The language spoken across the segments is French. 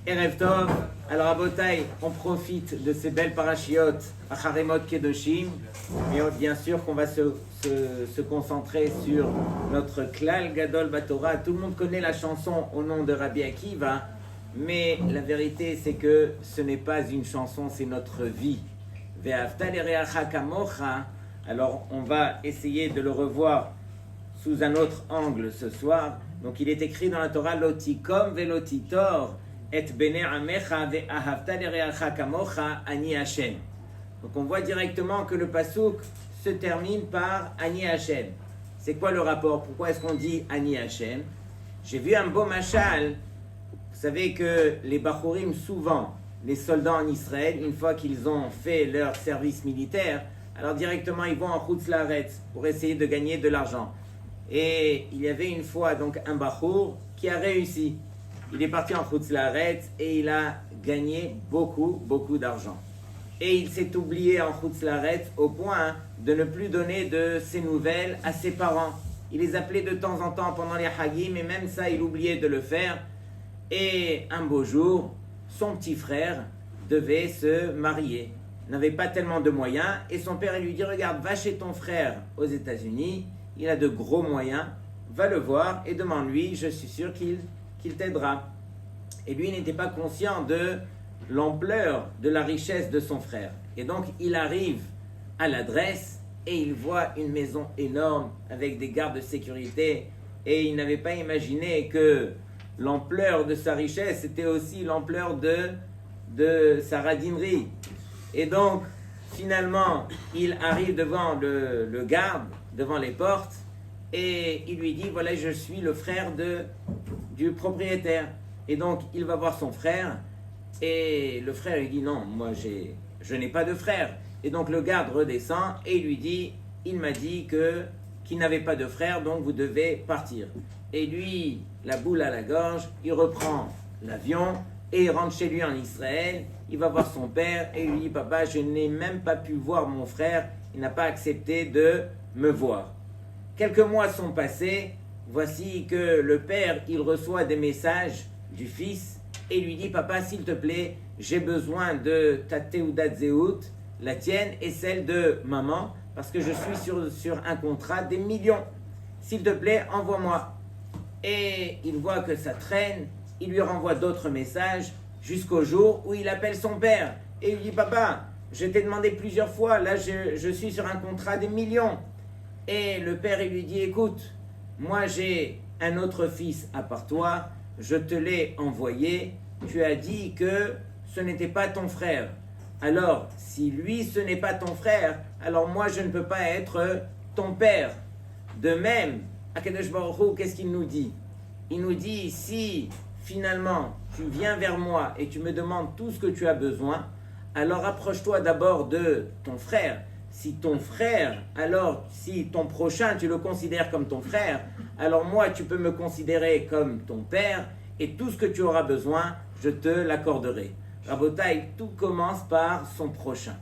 Erev Tov. Alors à Botaï, on profite de ces belles parachiotes à Haremot Kedoshim, mais bien sûr qu'on va se concentrer sur notre Klal Gadol Batorah. Tout le monde connaît la chanson au nom de Rabbi Akiva, mais la vérité c'est que ce n'est pas une chanson, c'est notre vie. Ve'afta l'ereacha kamocha. Alors on va essayer de le revoir sous un autre angle ce soir. Donc il est écrit dans la Torah Lotikom velotitor et bene amecha ve'ahavta l'ereacha kamocha ani Hashem. Donc on voit directement que le pasouk se termine par Ani Hashem. C'est quoi le rapport? Pourquoi est-ce qu'on dit Ani Hashem? J'ai vu un beau machal. Vous savez que les Bachurim, souvent, les soldats en Israël, une fois qu'ils ont fait leur service militaire, alors directement ils vont en Chutz Laaretz pour essayer de gagner de l'argent. Et il y avait une fois donc un Bachur qui a réussi. Il est parti en Chutz Laaretz et il a gagné beaucoup d'argent. Et il s'est oublié en Chutz Laaretz au point de ne plus donner de ses nouvelles à ses parents. Il les appelait de temps en temps pendant les Hagim, et même ça il oubliait de le faire. Et un beau jour, son petit frère devait se marier. Il n'avait pas tellement de moyens et son père lui dit: regarde, va chez ton frère aux États-Unis, il a de gros moyens, va le voir et demande-lui, je suis sûr qu'il t'aidera. Et lui n'était pas conscient de l'ampleur de la richesse de son frère. Et donc il arrive à l'adresse et il voit une maison énorme avec des gardes de sécurité, et il n'avait pas imaginé que l'ampleur de sa richesse était aussi l'ampleur de sa radinerie. Et donc, finalement, il arrive devant le garde, devant les portes, et il lui dit: voilà, je suis le frère du propriétaire. Et donc, il va voir son frère, et le frère lui dit: non, moi, je n'ai pas de frère. Et donc, le garde redescend, et il lui dit: il m'a dit qu'il n'avait pas de frère, donc vous devez partir. Et lui, la boule à la gorge, il reprend l'avion et il rentre chez lui en Israël. Il va voir son père et il lui dit: papa, je n'ai même pas pu voir mon frère, il n'a pas accepté de me voir. Quelques mois sont passés, voici que le père, il reçoit des messages du fils et lui dit: papa, s'il te plaît, j'ai besoin de ta Teudat Zehut, la tienne et celle de maman, parce que je suis sur un contrat des millions. S'il te plaît, envoie-moi. Et il voit que ça traîne, il lui renvoie d'autres messages jusqu'au jour où il appelle son père. Et il lui dit: papa, je t'ai demandé plusieurs fois, là je suis sur un contrat des millions. Et le père il lui dit: écoute, moi j'ai un autre fils à part toi, je te l'ai envoyé, tu as dit que ce n'était pas ton frère. Alors, si lui ce n'est pas ton frère, alors moi je ne peux pas être ton père. De même, Akadosh Baruch Hu, qu'est-ce qu'il nous dit? Il nous dit: si finalement tu viens vers moi et tu me demandes tout ce que tu as besoin, alors approche-toi d'abord de ton frère. Si ton frère, alors si ton prochain tu le considères comme ton frère, alors moi tu peux me considérer comme ton père, et tout ce que tu auras besoin, je te l'accorderai. Rabotaï, tout commence par son prochain.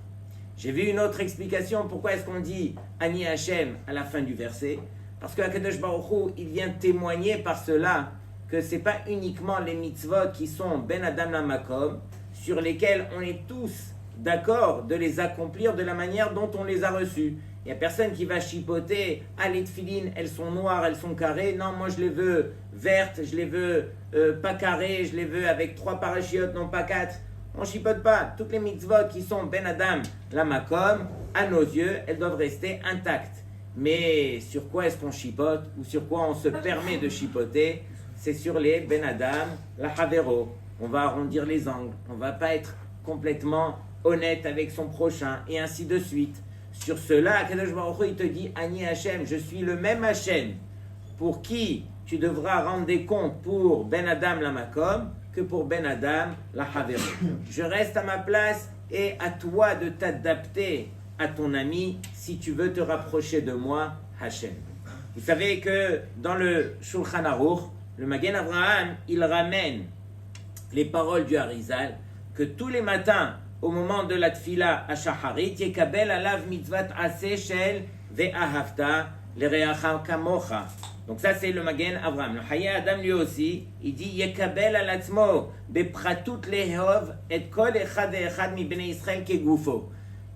J'ai vu une autre explication. Pourquoi est-ce qu'on dit Ani Hashem à la fin du verset? Parce que Akadosh Baruch Hu, il vient témoigner par cela que ce n'est pas uniquement les mitzvot qui sont Ben Adam Lamakom, sur lesquels on est tous d'accord de les accomplir de la manière dont on les a reçus. Il n'y a personne qui va chipoter: ah, les tefilines, elles sont noires, elles sont carrées. Non, moi je les veux vertes, je les veux pas carrées, je les veux avec 3 parachiotes, non pas 4. On ne chipote pas. Toutes les mitzvot qui sont Ben Adam Lamakom, à nos yeux, elles doivent rester intactes. Mais sur quoi est-ce qu'on chipote, ou sur quoi on se permet de chipoter? C'est sur les Ben Adam, la Havero. On va arrondir les angles, on ne va pas être complètement honnête avec son prochain, et ainsi de suite. Sur cela, Kadosh Baruch Hu, il te dit: Ani Hashem, je suis le même Hashem pour qui tu devras rendre des comptes pour Ben Adam la Makom que pour Ben Adam la Havero. Je reste à ma place, et à toi de t'adapter à ton ami si tu veux te rapprocher de moi, Hashem. Vous savez que dans le Shulchan Aruch, le Magen Avraham, il ramène les paroles du Harizal, que tous les matins, au moment de la tfila à Shacharit, Yekabel alav mitzvat aseh shel ve'ahavta l'ereacha kamocha. Donc ça c'est le Magen Avraham. Le Chaya Adam lui aussi, il dit Yekabel al atzmo bepratut lehov et kol echad echad mi bnei Israël kegufo.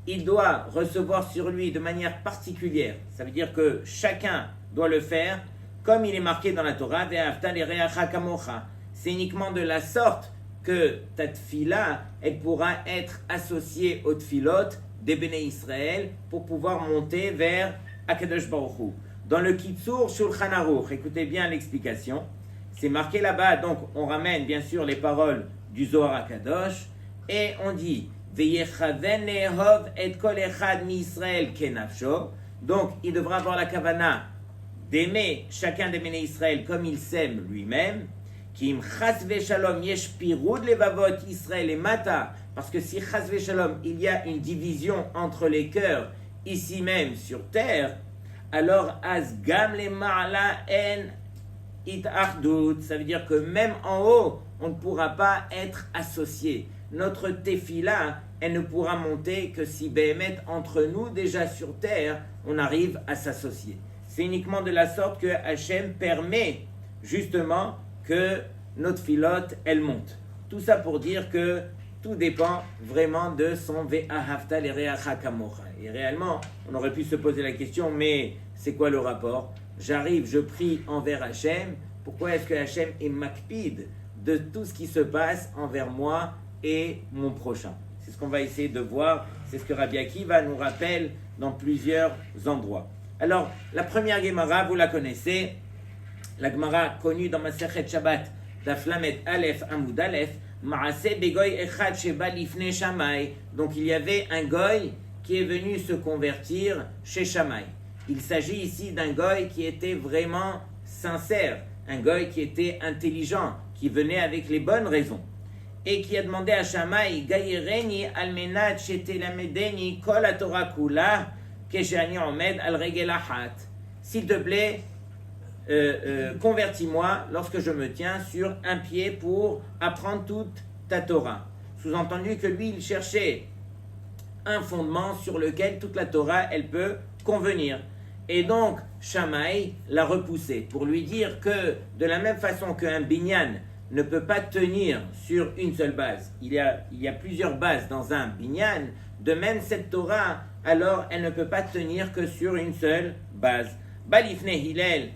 Il doit recevoir sur lui de manière particulière. Ça veut dire que chacun doit le faire comme il est marqué dans la Torah. Ve'afta l'ereacha kamocha. C'est uniquement de la sorte que ta tfila, elle pourra être associée aux tfilot des Béné Israël pour pouvoir monter vers Akadosh Baruch Hu. Dans le Kitzur Shulchan Aruch, écoutez bien l'explication, c'est marqué là-bas, donc on ramène bien sûr les paroles du Zohar Akadosh, et on dit Veyechaven lehov et kol echad mi Israël kenafsho. Donc il devra avoir la kavana d'aimer chacun des Béné Israël comme il s'aime lui-même. Kim chas veshalom yesh pirud levavot Israël et mata, parce que si chas veshalom il y a une division entre les cœurs ici même sur terre, alors asgam le ma'ala en it achdut, ça veut dire que même en haut on ne pourra pas être associé. Notre tefila, elle ne pourra monter que si Béhémet entre nous déjà sur terre on arrive à s'associer. C'est uniquement de la sorte que Hachem permet justement que notre filote, elle monte. Tout ça pour dire que tout dépend vraiment de son ve'ahavta l'ereacha kamocha. Et réellement, on aurait pu se poser la question, mais c'est quoi le rapport? J'arrive, je prie envers Hachem. Pourquoi est-ce que Hachem est makpid de tout ce qui se passe envers moi et mon prochain? C'est ce qu'on va essayer de voir. C'est ce que Rabbi Akiva nous rappelle dans plusieurs endroits. Alors, la première Gemara, vous la connaissez. La Gemara connue dans Masechet Shabbat, Daflamet Aleph Amoud Aleph, Maaseh Begoy Echad Sheba Lifnei Shammai. Donc il y avait un goy qui est venu se convertir chez Shammai. Il s'agit ici d'un goy qui était vraiment sincère, un goy qui était intelligent, qui venait avec les bonnes raisons, et qui a demandé à Shammai, Gayereni almenat shetelamedeni kol haTorah kula keshani omed al regel achat. S'il te plaît, convertis-moi lorsque je me tiens sur un pied pour apprendre toute ta Torah. Sous-entendu que lui, il cherchait un fondement sur lequel toute la Torah, elle peut convenir. Et donc, Shammai l'a repoussé pour lui dire que de la même façon qu'un binyan ne peut pas tenir sur une seule base, il y a plusieurs bases dans un binyan, de même cette Torah, alors elle ne peut pas tenir que sur une seule base. Balifne Hillel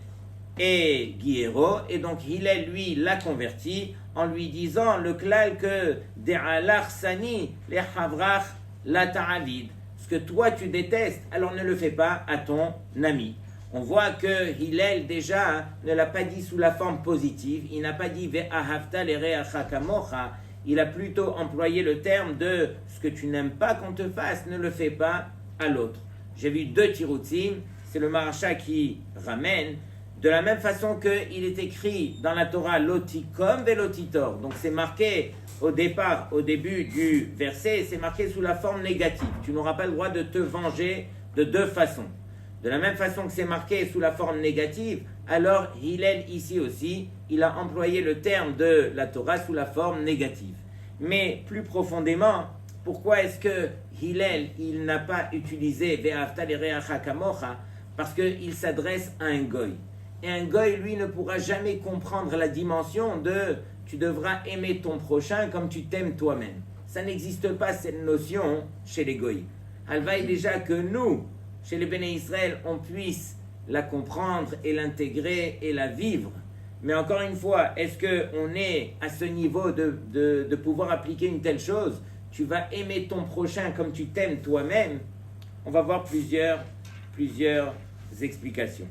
et Guillero, et donc Hillel lui l'a converti en lui disant le klal que de'alach sani le havrach la ta'avid, ce que toi tu détestes, alors ne le fais pas à ton ami. On voit que Hillel déjà ne l'a pas dit sous la forme positive, il n'a pas dit ve'ahavta l'ereacha kamocha, il a plutôt employé le terme de ce que tu n'aimes pas qu'on te fasse, ne le fais pas à l'autre. J'ai vu deux tiroutim, c'est le Maharsha qui ramène. De la même façon qu'il est écrit dans la Torah lotikom velotitor, donc c'est marqué au départ, au début du verset, c'est marqué sous la forme négative. Tu n'auras pas le droit de te venger de deux façons. De la même façon que c'est marqué sous la forme négative, alors Hillel ici aussi, il a employé le terme de la Torah sous la forme négative. Mais plus profondément, pourquoi est-ce que Hillel, il n'a pas utilisé ve'ahavta l'ereacha kamocha? Parce qu'il s'adresse à un goy. Et un goy, lui, ne pourra jamais comprendre la dimension de « tu devras aimer ton prochain comme tu t'aimes toi-même ». Ça n'existe pas, cette notion, chez les goyim. Halvaï déjà que nous, chez les Béné Israël, on puisse la comprendre et l'intégrer et la vivre. Mais encore une fois, est-ce qu'on est à ce niveau de pouvoir appliquer une telle chose? Tu vas aimer ton prochain comme tu t'aimes toi-même. On va voir plusieurs explications.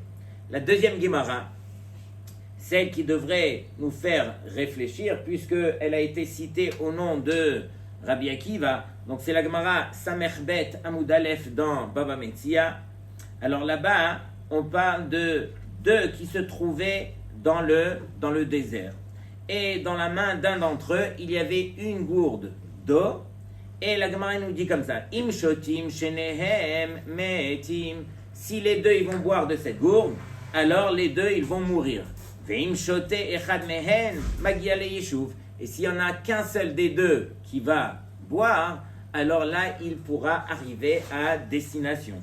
La deuxième Gemara, celle qui devrait nous faire réfléchir, puisqu'elle a été citée au nom de Rabbi Akiva, donc c'est la Gemara Samerbet Amoud Aleph dans Baba Metzia. Alors là-bas, on parle de deux qui se trouvaient dans le désert. Et dans la main d'un d'entre eux, il y avait une gourde d'eau. Et la Gemara nous dit comme ça, Im shotim shenehem metim. Si les deux ils vont boire de cette gourde, alors les deux ils vont mourir. Veim shote echad mehen magia le yeshuv. Et s'il n'y en a qu'un seul des deux qui va boire, alors là il pourra arriver à destination.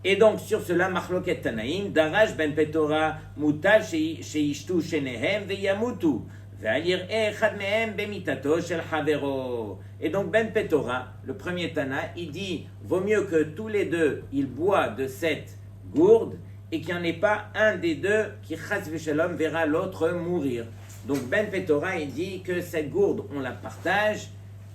Et donc, sur cela, Machloket Tanaïm, Darash ben Petora, Mutal sheishtu shenehem veyamutu, ve'alir echad mehem bemitato shel havero. Et donc, Ben Petora, le premier Tana, il dit, vaut mieux que tous les deux, ils boivent de cette gourde, et qu'il n'y en ait pas un des deux qui, chas v'shalom, verra l'autre mourir. Donc, Ben Petora, il dit que cette gourde, on la partage,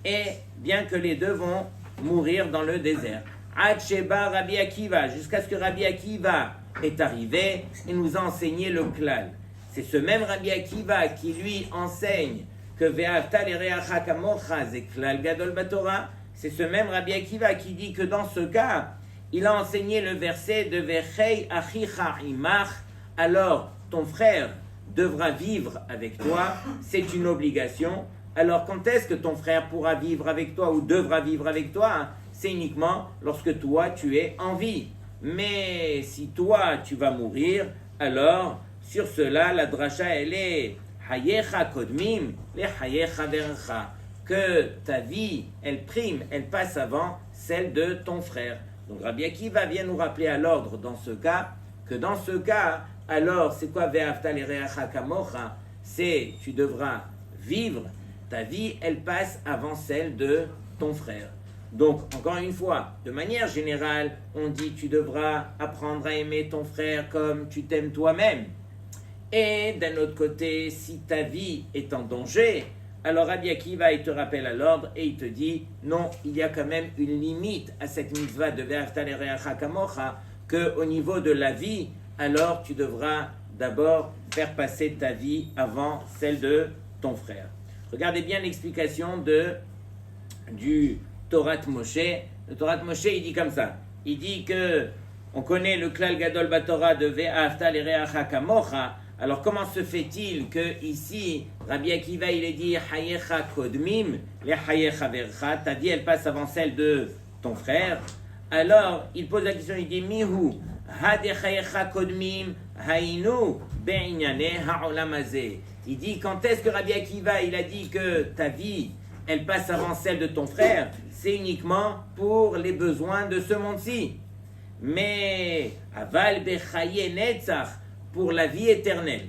et bien que les deux vont mourir dans le désert. Ad Sheba Rabbi Akiva, jusqu'à ce que Rabbi Akiva est arrivé et nous a enseigné le klal. C'est ce même Rabbi Akiva qui lui enseigne que Ve'avta l'ereacha kamocha c'est klal gadol batora. C'est ce même Rabbi Akiva qui dit que dans ce cas, il a enseigné le verset de Vechei achicha imach, alors ton frère devra vivre avec toi, c'est une obligation. Alors quand est-ce que ton frère pourra vivre avec toi ou devra vivre avec toi? C'est uniquement lorsque toi tu es en vie. Mais si toi tu vas mourir, alors sur cela la dracha elle est hayecha kodmim le hayecha vercha, que ta vie elle prime, elle passe avant celle de ton frère. Donc Rabbi Akiva vient nous rappeler à l'ordre dans ce cas, que dans ce cas, alors c'est quoi ve'avta l'ereacha kamocha? C'est tu devras vivre, ta vie elle passe avant celle de ton frère. Donc, encore une fois, de manière générale, on dit tu devras apprendre à aimer ton frère comme tu t'aimes toi-même. Et d'un autre côté, si ta vie est en danger, alors Rabbi Akiva, il te rappelle à l'ordre et il te dit non, il y a quand même une limite à cette mitzvah de Ve'avta l'ereacha kamocha, qu'au niveau de la vie, alors tu devras d'abord faire passer ta vie avant celle de ton frère. Regardez bien l'explication du Torah Moshe. Le Torah Moshe, il dit comme ça. Il dit que on connaît le klal gadol batora de Ve'avta l'ereacha kamocha. Alors comment se fait-il que ici Rabbi Akiva il est dit hayecha kodmim le hayecha vercha, ta vie elle passe avant celle de ton frère. Alors il pose la question, il dit mihu hade hayecha kodmim hainu be'inyane ha'olam hazeh. Il dit quand est-ce que Rabbi Akiva il a dit que ta vie elle passe avant celle de ton frère? C'est uniquement pour les besoins de ce monde-ci. Mais aval bechaye netzach, pour la vie éternelle,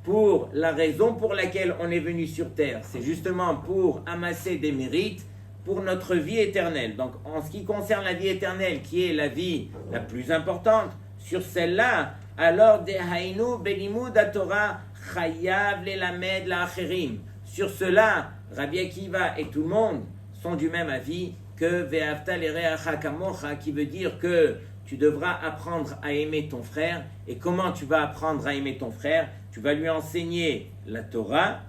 pour la raison pour laquelle on est venu sur terre, c'est justement pour amasser des mérites pour notre vie éternelle. Donc en ce qui concerne la vie éternelle, qui est la vie la plus importante, sur celle-là, alors dehainu belimud haTorah chayav lelamed la'acherim. Sur cela, Rabbi Akiva et tout le monde sont du même avis que Ve'avta l'ereacha kamocha, qui veut dire que tu devras apprendre à aimer ton frère. Et comment tu vas apprendre à aimer ton frère? Tu vas lui enseigner la Torah,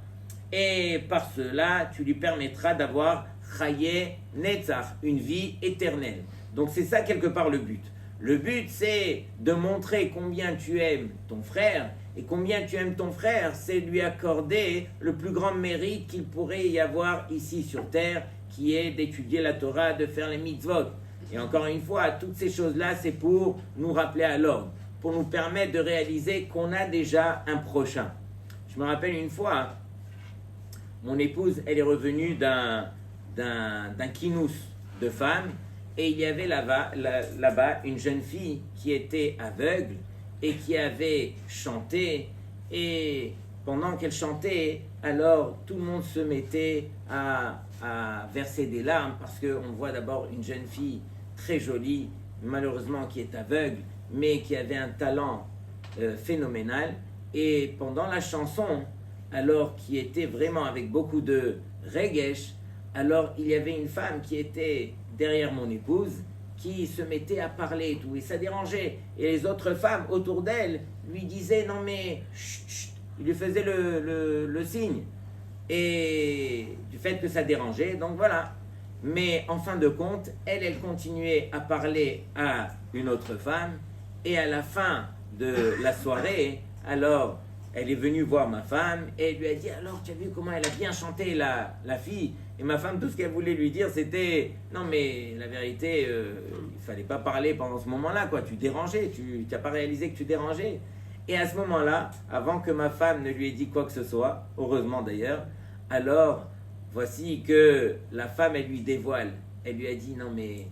et par cela, tu lui permettras d'avoir chaye netzach, une vie éternelle. Donc c'est ça quelque part le but. Le but, c'est de montrer combien tu aimes ton frère, et combien tu aimes ton frère, c'est lui accorder le plus grand mérite qu'il pourrait y avoir ici sur terre, qui est d'étudier la Torah, de faire les mitzvot. Et encore une fois, toutes ces choses-là, c'est pour nous rappeler à l'ordre, pour nous permettre de réaliser qu'on a déjà un prochain. Je me rappelle une fois, mon épouse, elle est revenue d'un kinous de femmes, et il y avait là-bas une jeune fille qui était aveugle et qui avait chanté, et pendant qu'elle chantait, alors tout le monde se mettait à verser des larmes, parce qu'on voit d'abord une jeune fille très jolie, malheureusement qui est aveugle, mais qui avait un talent phénoménal. Et pendant la chanson, alors qui était vraiment avec beaucoup de regesh, alors il y avait une femme qui était derrière mon épouse, qui se mettait à parler et tout, et ça dérangeait. Et les autres femmes autour d'elle lui disaient non mais chut, chut, il lui faisait le signe, et du fait que ça dérangeait, donc voilà. Mais en fin de compte, elle continuait à parler à une autre femme, et à la fin de la soirée, alors elle est venue voir ma femme, et elle lui a dit alors tu as vu comment elle a bien chanté la fille? Et ma femme, tout ce qu'elle voulait lui dire, c'était non mais la vérité, il fallait pas parler pendant ce moment-là, quoi. Tu dérangeais, tu n'as pas réalisé que tu dérangeais. Et à ce moment-là, avant que ma femme ne lui ait dit quoi que ce soit, heureusement d'ailleurs, alors voici que la femme, elle lui dévoile. Elle lui a dit non mais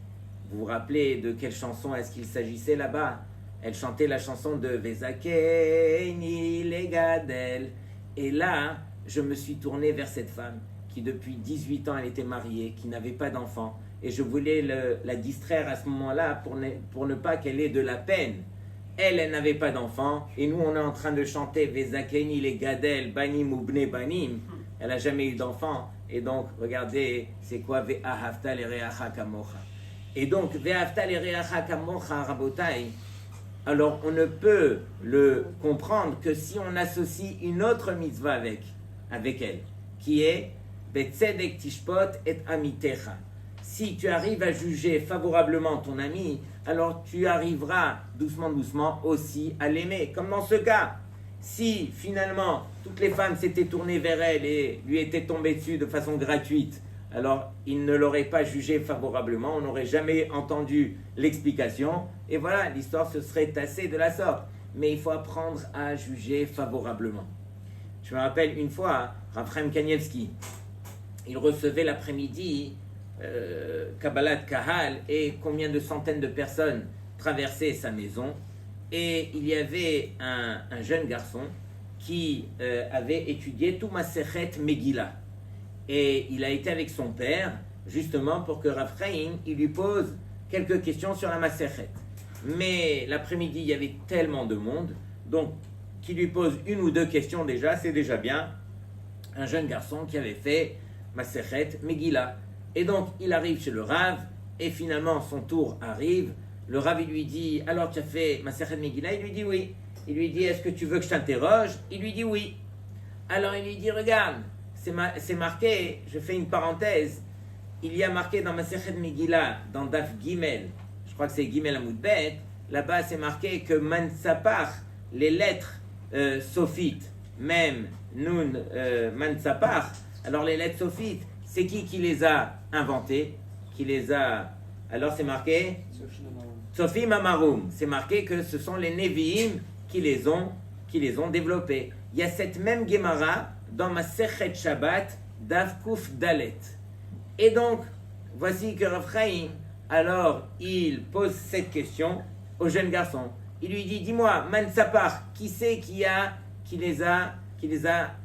Vous vous rappelez de quelle chanson est-ce qu'il s'agissait là-bas? Elle chantait la chanson de Vezakeni Legadel. Et là, je me suis tourné vers cette femme qui depuis 18 ans, elle était mariée, qui n'avait pas d'enfant. Et je voulais la distraire à ce moment-là pour ne pas qu'elle ait de la peine. Elle n'avait pas d'enfant. Et nous, on est en train de chanter Vezakeni Legadel, Banim Ubne Banim. Elle n'a jamais eu d'enfant. Et donc, regardez, c'est quoi Ve'ahavta l'ereacha kamocha. Et donc, Ve'ahavta l'ereacha kamocha, Rabotai. Alors, on ne peut le comprendre que si on associe une autre mitzvah avec elle, qui est Betzedek tishpot et amitecha. Si tu arrives à juger favorablement ton ami, alors tu arriveras doucement aussi à l'aimer. Comme dans ce cas, si finalement toutes les femmes s'étaient tournées vers elle et lui étaient tombées dessus de façon gratuite, alors il ne l'aurait pas jugé favorablement, on n'aurait jamais entendu l'explication, et voilà, l'histoire se serait tassée de la sorte. Mais il faut apprendre à juger favorablement. Je me rappelle une fois, Rav Chaim Kanievski, il recevait l'après-midi Kabbalat Kahal, et combien de centaines de personnes traversaient sa maison, et il y avait un jeune garçon qui avait étudié tout Masechet Megillah. Et il a été avec son père, justement pour que Rav Chaim, il lui pose quelques questions sur la Masechet. Mais l'après-midi, il y avait tellement de monde, donc qu'il lui pose une ou deux questions déjà, c'est déjà bien. Un jeune garçon qui avait fait Masechet Megillah. Et donc, il arrive chez le Rav, et finalement, son tour arrive. Le Rav, il lui dit, alors tu as fait Masechet Megillah? Il lui dit oui. Il lui dit, est-ce que tu veux que je t'interroge? Il lui dit oui. Alors, il lui dit, regarde, c'est marqué, je fais une parenthèse, il y a marqué dans Masechet Megillah, dans Daf Gimel, je crois que c'est Gimel Amud Bet, là-bas c'est marqué que Mansapar, les lettres sophites, même Nun Mansapar, alors les lettres sophites, c'est qui les a inventées, alors c'est marqué Sophim Amarum, c'est marqué que ce sont les Nevi'im qui les ont développés. Il y a cette même Gemara dans Masechet Shabbat, Daf Kuf Dalet. Et donc, voici que Rav Chaim, alors, il pose cette question au jeune garçon. Il lui dit, dis-moi, Mansapar, qui c'est qui les a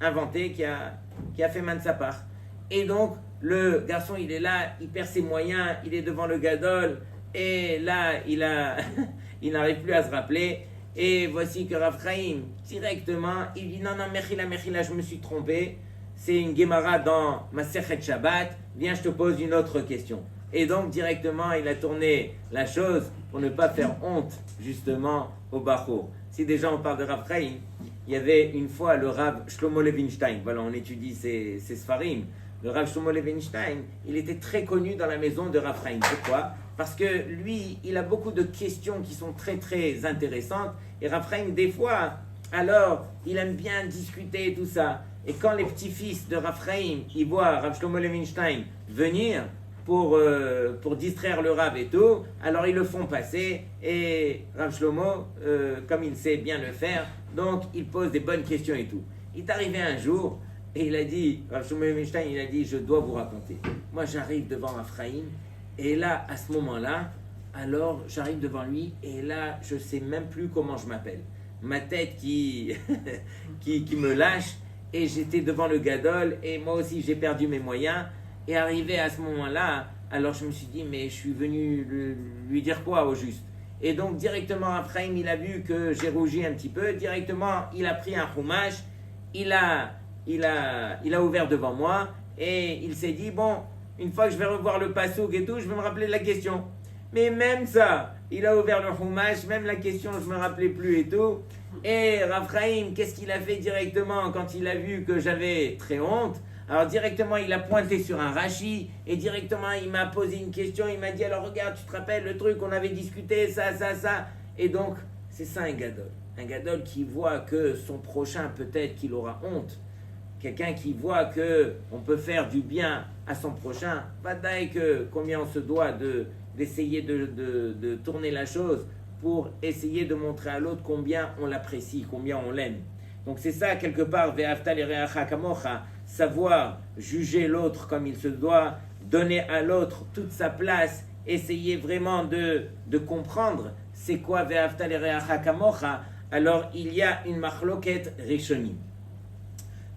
inventés, qui a fait Mansapar? Et donc, le garçon, il est là, il perd ses moyens, il est devant le Gadol, et là, il n'arrive plus à se rappeler. Et voici que Rav Chaim, directement, il dit, non, Mechila, je me suis trompé. C'est une Gemara dans Masechet Shabbat. Viens, je te pose une autre question. Et donc, directement, il a tourné la chose pour ne pas faire honte, justement, au Bachour. Si déjà on parle de Rav Chaim, il y avait une fois le Rav Shlomo Levinstein. Voilà, on étudie ses Sfarim. Le Rav Shlomo Levinstein, il était très connu dans la maison de Rav Chaim. Pourquoi? Parce que lui, il a beaucoup de questions qui sont très très intéressantes. Et Rav Chaim, des fois, alors, il aime bien discuter tout ça. Et quand les petits-fils de Rav Chaim, ils voient Rav Shlomo Levinstein venir pour distraire le Rav et tout, alors ils le font passer. Et Rav Shlomo, comme il sait bien le faire, donc il pose des bonnes questions et tout. Il est arrivé un jour, et il a dit, Rav Shlomo Levinstein, il a dit, je dois vous raconter. Moi, j'arrive devant Rav Chaim, et là, à ce moment-là, alors j'arrive devant lui, et là, je ne sais même plus comment je m'appelle. Ma tête qui me lâche, et j'étais devant le Gadol, et moi aussi j'ai perdu mes moyens, et arrivé à ce moment-là, alors je me suis dit, mais je suis venu lui dire quoi au juste? Et donc directement, Rav Chaim, il a vu que j'ai rougi un petit peu, directement, il a pris un chumash, il a ouvert devant moi, et il s'est dit, bon, une fois que je vais revoir le pasouk et tout, je vais me rappeler la question. Mais même ça, il a ouvert le chumash, même la question, je ne me rappelais plus et tout. Et Rav Chaim, qu'est-ce qu'il a fait directement quand il a vu que j'avais très honte? Alors directement, il a pointé sur un Rashi, et directement, il m'a posé une question, il m'a dit, alors regarde, tu te rappelles le truc, on avait discuté, ça. Et donc, c'est ça un Gadol. Un Gadol qui voit que son prochain, peut-être qu'il aura honte. Quelqu'un qui voit qu'on peut faire du bien à son prochain, pas d'ailleurs que combien on se doit d'essayer de tourner la chose pour essayer de montrer à l'autre combien on l'apprécie, combien on l'aime. Donc c'est ça quelque part, ve'afta l'ereacha kamocha, savoir juger l'autre comme il se doit, donner à l'autre toute sa place essayer vraiment de comprendre c'est quoi Ve'ahavta l'ereacha kamocha, alors il y a une machloket rishonim.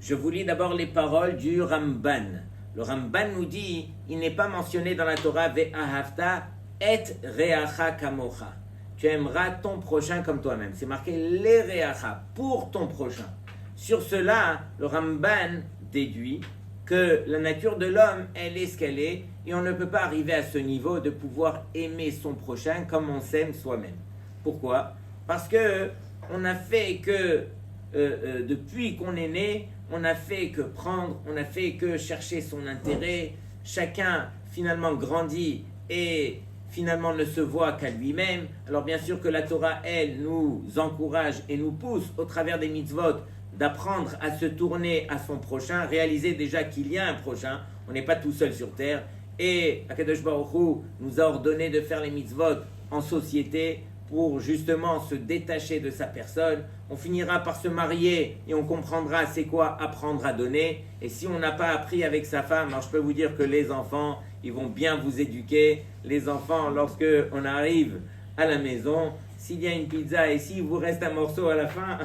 Je vous lis d'abord les paroles du Ramban. Le Ramban nous dit, il n'est pas mentionné dans la Torah Ve'ahavta et reacha kamocha. Tu aimeras ton prochain comme toi-même. C'est marqué les reacha, pour ton prochain. Sur cela, le Ramban déduit que la nature de l'homme, elle est ce qu'elle est, et on ne peut pas arriver à ce niveau de pouvoir aimer son prochain comme on s'aime soi-même. Pourquoi ? Parce que on n'a fait que, depuis qu'on est né, on n'a fait que prendre, on n'a fait que chercher son intérêt. Chacun finalement grandit et finalement ne se voit qu'à lui-même. Alors bien sûr que la Torah, elle, nous encourage et nous pousse au travers des mitzvot d'apprendre à se tourner à son prochain, réaliser déjà qu'il y a un prochain, on n'est pas tout seul sur terre, et Akadosh Baruch Hu nous a ordonné de faire les mitzvot en société pour justement se détacher de sa personne. On finira par se marier et on comprendra c'est quoi apprendre à donner, et si on n'a pas appris avec sa femme, alors je peux vous dire que les enfants, ils vont bien vous éduquer. Les enfants, lorsque on arrive à la maison, s'il y a une pizza et s'il vous reste un morceau à la fin,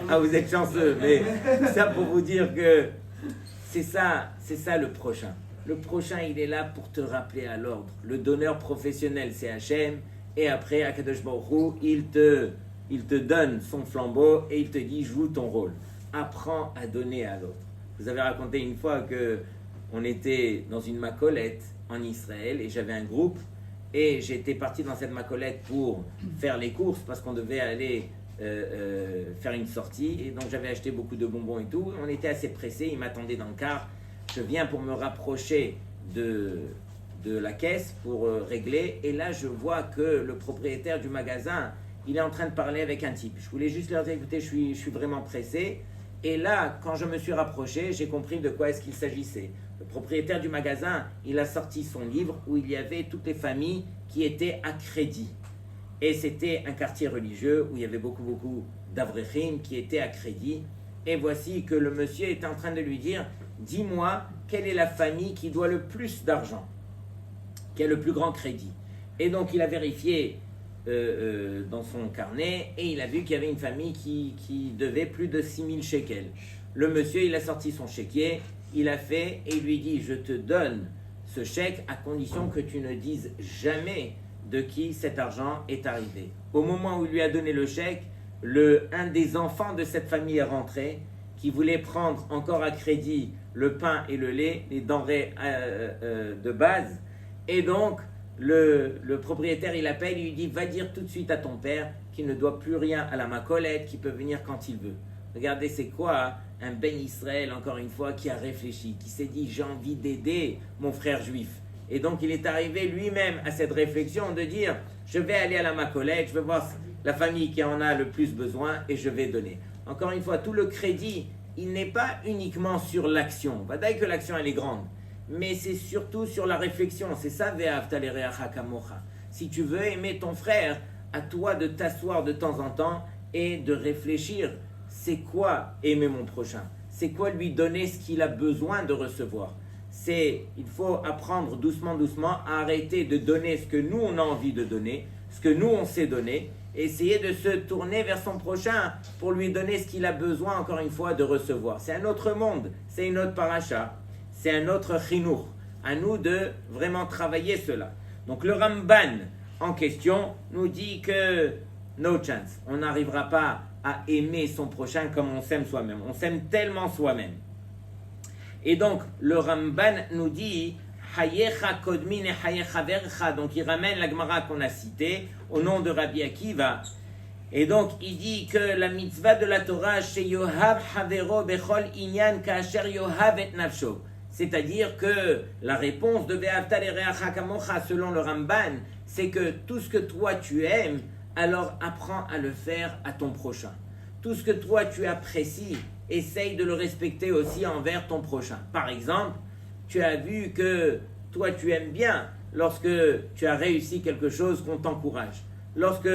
ah, vous êtes chanceux. Mais ça pour vous dire que c'est ça le prochain. Le prochain, il est là pour te rappeler à l'ordre. Le donneur professionnel, c'est Hachem. Et après, Akadosh Baruch Hu, il te donne son flambeau et il te dit, joue ton rôle. Apprends à donner à l'autre. Vous avez raconté une fois que on était dans une macolette en Israël et j'avais un groupe et j'étais parti dans cette macolette pour faire les courses parce qu'on devait aller faire une sortie, et donc j'avais acheté beaucoup de bonbons et tout. On était assez pressés, ils m'attendaient dans le car. Je viens pour me rapprocher de la caisse pour régler, et là je vois que le propriétaire du magasin, il est en train de parler avec un type. Je voulais juste leur dire, écoutez, je suis vraiment pressé. Et là, quand je me suis rapproché, j'ai compris de quoi est-ce qu'il s'agissait. Le propriétaire du magasin, il a sorti son livre où il y avait toutes les familles qui étaient à crédit. Et c'était un quartier religieux où il y avait beaucoup d'avrechim qui étaient à crédit. Et voici que le monsieur est en train de lui dire, dis-moi, quelle est la famille qui doit le plus d'argent, qui a le plus grand crédit. Et donc il a vérifié dans son carnet, et il a vu qu'il y avait une famille qui devait plus de 6000 shekels. Le monsieur, il a sorti son chéquier, il a fait, et il lui dit, je te donne ce chèque à condition que tu ne dises jamais de qui cet argent est arrivé. Au moment où il lui a donné le chèque, un des enfants de cette famille est rentré, qui voulait prendre encore à crédit le pain et le lait, les denrées de base, et donc le propriétaire, il appelle, il lui dit, va dire tout de suite à ton père qu'il ne doit plus rien à la macolette, qu'il peut venir quand il veut. Regardez, c'est quoi un Ben Israël, encore une fois, qui a réfléchi, qui s'est dit, j'ai envie d'aider mon frère juif. Et donc il est arrivé lui-même à cette réflexion de dire, je vais aller à la macolette, je vais voir la famille qui en a le plus besoin et je vais donner. Encore une fois, tout le crédit, il n'est pas uniquement sur l'action. Vadaï que l'action, elle est grande. Mais c'est surtout sur la réflexion. C'est ça, Ve'ahavta l'ereacha kamocha. Si tu veux aimer ton frère, à toi de t'asseoir de temps en temps et de réfléchir, c'est quoi aimer mon prochain? C'est quoi lui donner ce qu'il a besoin de recevoir? Il faut apprendre doucement à arrêter de donner ce que nous on a envie de donner, ce que nous on sait donner, et essayer de se tourner vers son prochain pour lui donner ce qu'il a besoin, encore une fois, de recevoir. C'est un autre monde, c'est une autre paracha. C'est un autre chinour. À nous de vraiment travailler cela. Donc le Ramban en question nous dit que no chance. On n'arrivera pas à aimer son prochain comme on s'aime soi-même. On s'aime tellement soi-même. Et donc le Ramban nous dit Hayecha kodmin et hayecha vercha. Donc il ramène la Gemara qu'on a citée au nom de Rabbi Akiva. Et donc, il dit que la mitzvah de la Torah, chez Yohav Havero Bechol Inyan Kasher Yohav et Nafsho. C'est-à-dire que la réponse de Ve'ahavta l'ereacha kamocha selon le Ramban, c'est que tout ce que toi tu aimes, alors apprends à le faire à ton prochain. Tout ce que toi tu apprécies, essaye de le respecter aussi envers ton prochain. Par exemple, tu as vu que toi tu aimes bien lorsque tu as réussi quelque chose qu'on t'encourage. Lorsque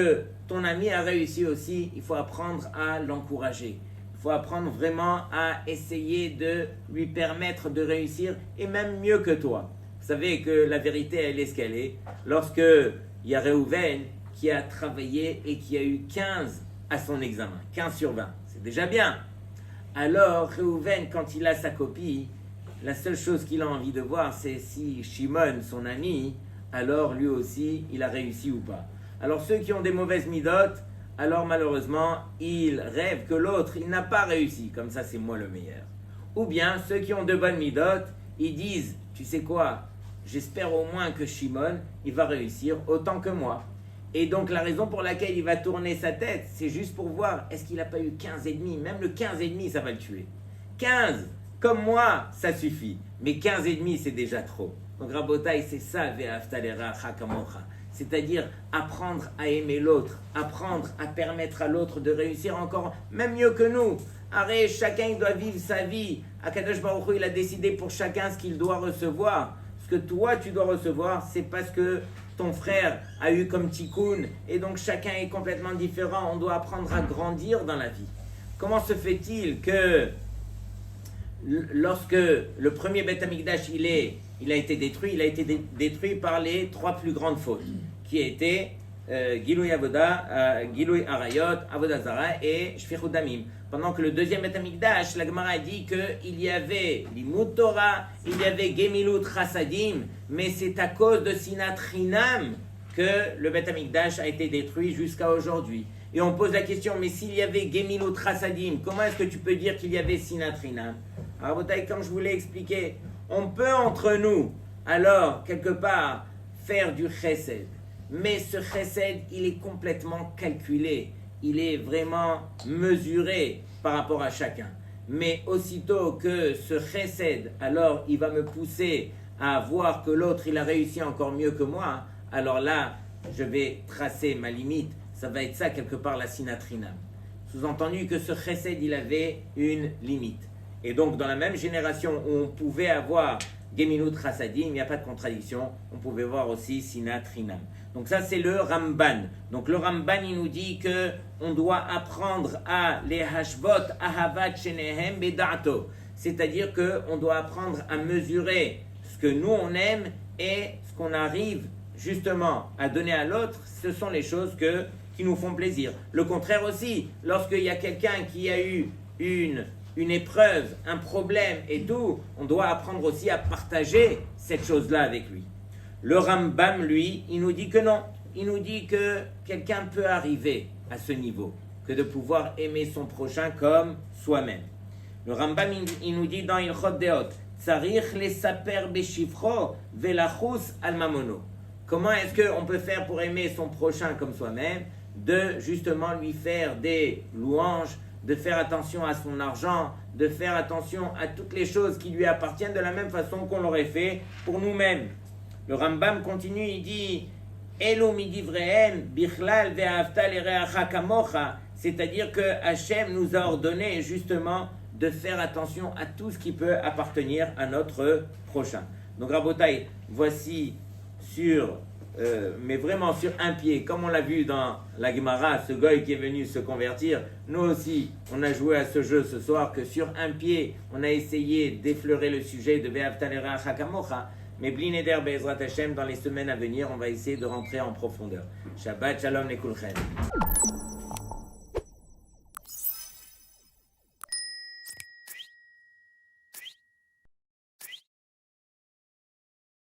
ton ami a réussi aussi, il faut apprendre à l'encourager. Il faut apprendre vraiment à essayer de lui permettre de réussir, et même mieux que toi. savez que la vérité, elle est ce qu'elle est. Lorsque il y a Réhouven qui a travaillé et qui a eu 15 à son examen, 15 sur 20, c'est déjà bien. Alors Réhouven, quand il a sa copie, la seule chose qu'il a envie de voir, c'est si Shimon, son ami, alors lui aussi, il a réussi ou pas. Alors ceux qui ont des mauvaises midotes, alors malheureusement, ils rêvent que l'autre, il n'a pas réussi, comme ça c'est moi le meilleur. Ou bien ceux qui ont de bonnes midotes, ils disent, tu sais quoi, j'espère au moins que Shimon, il va réussir autant que moi. Et donc la raison pour laquelle il va tourner sa tête, c'est juste pour voir, est-ce qu'il n'a pas eu 15,5 ? Même le 15,5, ça va le tuer. 15, comme moi, ça suffit. Mais 15,5, c'est déjà trop. Donc Rabotai, c'est ça, Ve'aftalera Chakamocha. C'est-à-dire apprendre à aimer l'autre, apprendre à permettre à l'autre de réussir encore, même mieux que nous. Arrête, chacun il doit vivre sa vie. Akadosh Baruch Hu, il a décidé pour chacun ce qu'il doit recevoir. Ce que toi tu dois recevoir, c'est parce que ton frère a eu comme tikkun, et donc chacun est complètement différent. On doit apprendre à grandir dans la vie. Comment se fait-il que lorsque le premier Beth Amikdash il a été détruit par les 3 plus grandes fautes, qui étaient Gilouy Avoda, Gilouy Arayot, Avoda Zara et Shfichut Damim. Pendant que le deuxième Beth Amikdash, la Gemara a dit qu'il y avait Limud Torah, il y avait Gemilut Chasadim, mais c'est à cause de Sinat Chinam que le Beth Amikdash a été détruit jusqu'à aujourd'hui. Et on pose la question, mais s'il y avait Gemilut Chasadim, comment est-ce que tu peux dire qu'il y avait Sinat Chinam? Alors, comme je vous l'ai expliqué, on peut entre nous, alors, quelque part, faire du chesed. Mais ce chesed, il est complètement calculé. Il est vraiment mesuré par rapport à chacun. Mais aussitôt que ce chesed, alors, il va me pousser à voir que l'autre, il a réussi encore mieux que moi, alors là, je vais tracer ma limite. Ça va être ça, quelque part, la sinatrinam. Sous-entendu que ce chesed, il avait une limite. Et donc, dans la même génération où on pouvait avoir Gemilut Chasadim, il n'y a pas de contradiction, on pouvait voir aussi Sinat Rinam. Donc ça, c'est le Ramban. Donc le Ramban, il nous dit que on doit apprendre à les Hashbot Ahavat Shenehem Bedato. C'est-à-dire qu'on doit apprendre à mesurer ce que nous, on aime et ce qu'on arrive justement à donner à l'autre. Ce sont les choses qui nous font plaisir. Le contraire aussi, lorsqu'il y a quelqu'un qui a eu une épreuve, un problème et tout, on doit apprendre aussi à partager cette chose-là avec lui. Le Rambam, lui, il nous dit que non. Il nous dit que quelqu'un peut arriver à ce niveau, que de pouvoir aimer son prochain comme soi-même. Le Rambam, il nous dit dans Ilchot Deot, Tzarich lesaper beshifro velachus al mamono. Comment est-ce qu'on peut faire pour aimer son prochain comme soi-même? De justement lui faire des louanges, de faire attention à son argent, de faire attention à toutes les choses qui lui appartiennent de la même façon qu'on l'aurait fait pour nous-mêmes. Le Rambam continue, il dit Elo midivrehem bichlal ve'ahavta l'ereacha kamocha, c'est-à-dire que Hachem nous a ordonné justement de faire attention à tout ce qui peut appartenir à notre prochain. Donc Rabotai, voici mais vraiment sur un pied, comme on l'a vu dans la Gemara, ce goy qui est venu se convertir, nous aussi, on a joué à ce jeu ce soir, que sur un pied, on a essayé d'effleurer le sujet de Ve'ahavta l'ereacha kamocha, mais Blineder Be'ezrat Hashem, dans les semaines à venir, on va essayer de rentrer en profondeur. Shabbat Shalom Lekulchem.